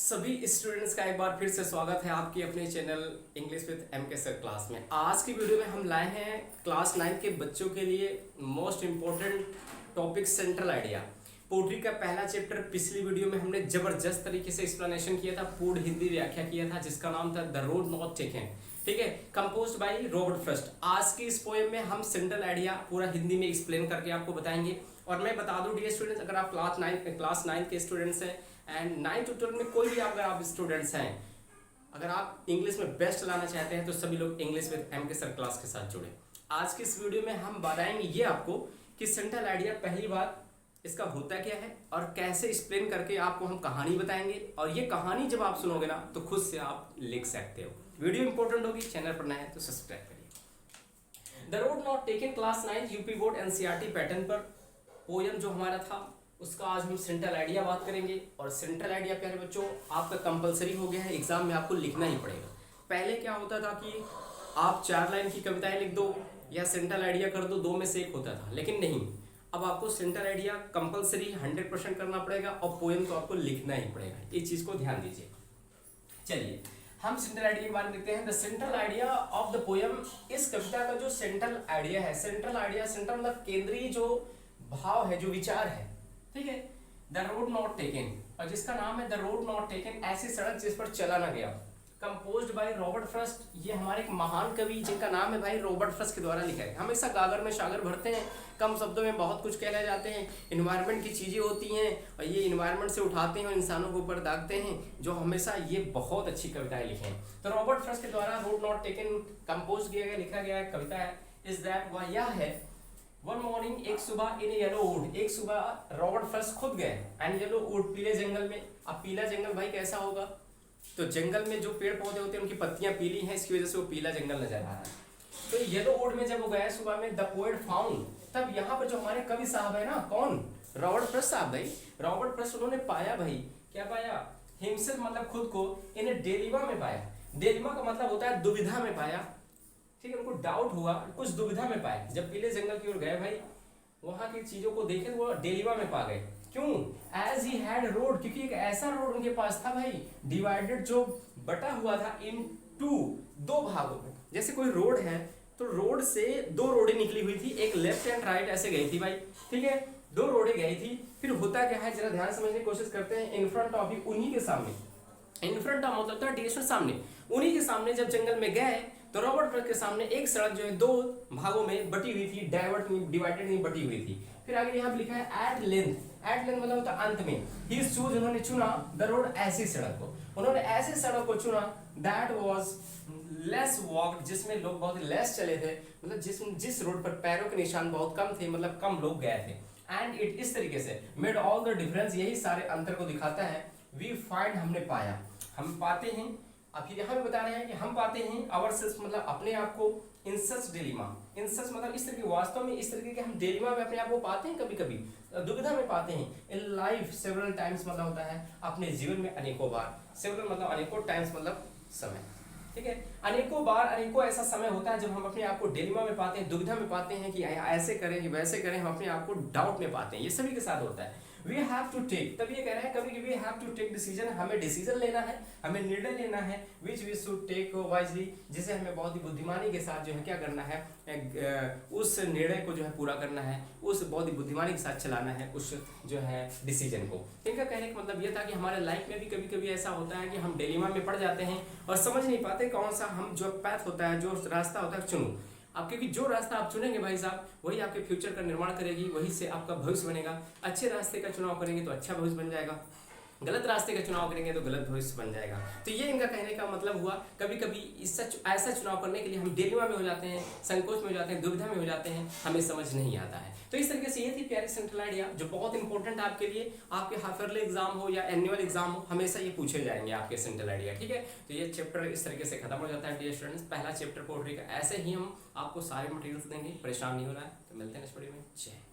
सभी स्टूडेंट्स का एक बार फिर से स्वागत है आपकी अपने channel English with MK sir class में। आज की वीडियो में हम लाए हैं क्लास 9 के बच्चों के लिए most important topic central idea. Poetry का पहला चैप्टर पिछली वीडियो में हमने जबरदस्त तरीके से एक्सप्लेनेशन किया था, पूर्ण हिंदी व्याख्या किया था, जिसका नाम था द रोड नॉट टेकन। ठीक है, कंपोज्ड बाय रॉबर्ट फ्रॉस्ट। आज की इस पोएम में हम सेंट्रल आइडिया पूरा हिंदी में एक्सप्लेन करके आपको बताएंगे। और मैं बता दूं डियर स्टूडेंट्स, अगर आप क्लास 9 के स्टूडेंट्स हैं एंड 9 to 12 में कोई भी अगर आप स्टूडेंट्स हैं, अगर आप इंग्लिश में बेस्ट लाना चाहते हैं तो सभी लोग English with MK sir class के साथ जुड़े। आज की इस वीडियो में हम बताएंगे ये आपको कि सेंट्रल आइडिया पहली बार इसका होता क्या है और कैसे एक्सप्लेन करके आपको हम कहानी बताएंगे। और ये कहानी जब आप सुनोगे ना तो खुद से आप लिख सकते हो। वीडियो इंपॉर्टेंट होगी, चैनल पर नया है तो सब्सक्राइब करिए। The road not taken class 9 UP board NCERT pattern पर पोयम जो हमारा था उसका आज हम सेंट्रल आइडिया बात करेंगे। और सेंट्रल आइडिया प्यारे बच्चों आपका कंपलसरी हो गया है, एग्जाम में आपको लिखना ही पड़ेगा। पहले क्या होता था कि आप 4 लाइन की कविताएं लिख दो या सेंट्रल आइडिया कर दो, 2 में से एक होता था, लेकिन नहीं, अब आपको सेंट्रल आइडिया कंपलसरी 100% करना पड़ेगा और पोएम तो आपको लिखना ही पड़ेगा। ये चीज को ध्यान दीजिए। चलिए हम सेंट्रल आइडिया के बारे में देखते हैं। The central idea of the poem, इस कविता का जो सेंट्रल आइडिया है, सेंट्रल आइडिया सेंट्रल मतलब केंद्रीय जो भाव है, जो विचार है, ठीक है, द रोड नॉट टेकन, और जिसका नाम है द रोड नॉट टेकन, ऐसी सड़क जिस पर चला ना गया, कंपोज्ड बाय रॉबर्ट फ्रॉस्ट। ये हमारे एक महान कवि जिनका नाम है भाई रॉबर्ट फ्रॉस्ट के द्वारा लिखा है। हमेशा गागर में सागर भरते हैं, कम शब्दों में बहुत कुछ कहला जाते हैं। इन्वायरमेंट की चीज़ें होती हैं और ये इन्वायरमेंट से उठाते हैं और इंसानों के ऊपर दागते हैं, जो हमेशा ये बहुत अच्छी कविताएं लिखे हैं। तो रॉबर्ट फ्रॉस्ट के द्वारा रोड नॉट टेकन कंपोज किया गया, लिखा गया कविता है। इज दैट वह यह है, वन मॉर्निंग, एक सुबह, इन येलो वुड, एक सुबह रॉबर्ट फ्रॉस्ट खुद गए एंड येलो वुड, पीले जंगल में। अब पीला जंगल भाई कैसा होगा, तो जंगल में जो पेड़ पौधे होते हैं उनकी पत्तियां पीली हैं, इसकी वजह से वो पीला जंगल नजर आ रहा है। तो येलो वुड में जब वो गए सुबह में, द पोएट फाउंड, तब यहाँ पर जो हमारे कवि साहब है ना, कौन, रॉबर्ट फ्रॉस्ट साहब भाई, रॉबर्ट फ्रॉस्ट उन्होंने पाया भाई, क्या पाया, हिमसेल्फ मतलब खुद को, इन्हें डेलिमा में पाया। डेलिमा का मतलब होता है दुविधा में पाया, ठीक है, उनको डाउट हुआ, कुछ दुविधा में पाए। जब पीले जंगल की ओर गए भाई, वहां की चीजों को देखे तो वो डेलिमा में पा गए। क्यों, एज ही हैड रोड, क्योंकि एक ऐसा रोड उनके पास था भाई, डिवाइडेड, जो बटा हुआ था इन टू, 2 भागों में। जैसे कोई रोड है तो रोड से 2 रोडें निकली हुई थी, एक लेफ्ट एंड राइट ऐसे गई थी भाई, ठीक है, 2 रोडें गई थी। फिर होता क्या है, जरा ध्यान समझने की कोशिश करते हैं। इन फ्रंट ऑफ, उन्हीं के सामने, इन फ्रंट ऑफ मतलब था डिरेक्शन सामने, उन्हीं के सामने जब जंगल में गए तो रॉबर्ट फ्रॉस्ट के सामने एक सड़क जो है 2 भागों में बटी हुई थी, डिवाइडेड नहीं, बटी हुई थी। फिर आगे यहाँ पे लिखा है एट लेंथ, एट लेंथ मतलब होता अंत में। ही चूज, उन्होंने चुना, द रोड, ऐसी सड़क को, उन्होंने ऐसे सड़क को चुना, दैट वाज लेस वॉक्ड, जिसमें लोग बहुत लेस चले थे, मतलब जिस रोड पर पैरों के निशान बहुत कम थे, मतलब कम लोग गए थे। एंड इट, इस तरीके से, मेड ऑल द डिफरेंस, यही सारे अंतर को दिखाता है। वी फाइंड, हमने पाया, हम पाते हैं। अब यहाँ पे बता रहे हैं कि हम पाते हैं आवर सेल्फ मतलब अपने आप को, इन सच डिलीमा, इन सच मतलब इस तरह के, वास्तव में इस तरीके के हम डिलीमा में अपने आप को पाते हैं, कभी कभी दुविधा में पाते हैं। इन लाइफ सेवरल टाइम्स मतलब होता है अपने जीवन में अनेकों बार, सेवरल मतलब अनेकों, टाइम्स मतलब समय, ठीक है, अनेकों बार, अनेकों ऐसा समय होता है जब हम अपने आप को डिलीमा में पाते हैं, दुविधा में पाते हैं कि ऐसे करें वैसे करें, हम अपने आप को डाउट में पाते हैं। ये सभी के साथ होता है। वी हैव टू टेक, तब ये कह रहे हैं कभी we have to take decision, हमें डिसीजन लेना है, हमें निर्णय लेना है, which we should take wisely, जिसे हमें बहुत ही बुद्धिमानी के साथ जो है क्या करना है, उस निर्णय को जो है पूरा करना है, उस बहुत ही बुद्धिमानी के साथ चलाना है उस जो है डिसीजन को। इनका कहने का मतलब ये था कि हमारे लाइफ में भी कभी कभी ऐसा होता है कि हम डिलेमा में पड़ जाते हैं और समझ नहीं पाते कौन सा हम जो पैथ होता है, जो रास्ता होता है चुनूं। आप, क्योंकि जो रास्ता आप चुनेंगे भाई साहब, वही आपके फ्यूचर का निर्माण करेगी, वही से आपका भविष्य बनेगा। अच्छे रास्ते का चुनाव करेंगे तो अच्छा भविष्य बन जाएगा, गलत रास्ते का चुनाव करेंगे तो गलत भविष्य बन जाएगा। तो ये इनका कहने का मतलब हुआ, कभी कभी ऐसा चुनाव करने के लिए हम डिलेमा में हो जाते हैं, संकोच में हो जाते हैं, दुविधा में हो जाते हैं, हमें समझ नहीं आता है। तो इस तरीके से ये थी प्यारी सेंट्रल आइडिया, जो बहुत इंपॉर्टेंट है आपके लिए, आपके हाफ ईयरली एग्जाम हो या एनुअल एग्जाम हो, हमेशा ये पूछे जाएंगे आपके सेंट्रल आइडिया, ठीक है। तो ये चैप्टर इस तरीके से खत्म हो जाता है डियर स्टूडेंट्स, पहला चैप्टर पोट्री का। ऐसे ही हम आपको सारे मटेरियल्स देंगे, परेशान नहीं होना है। तो मिलते हैं नेक्स्ट वीडियो में, जय।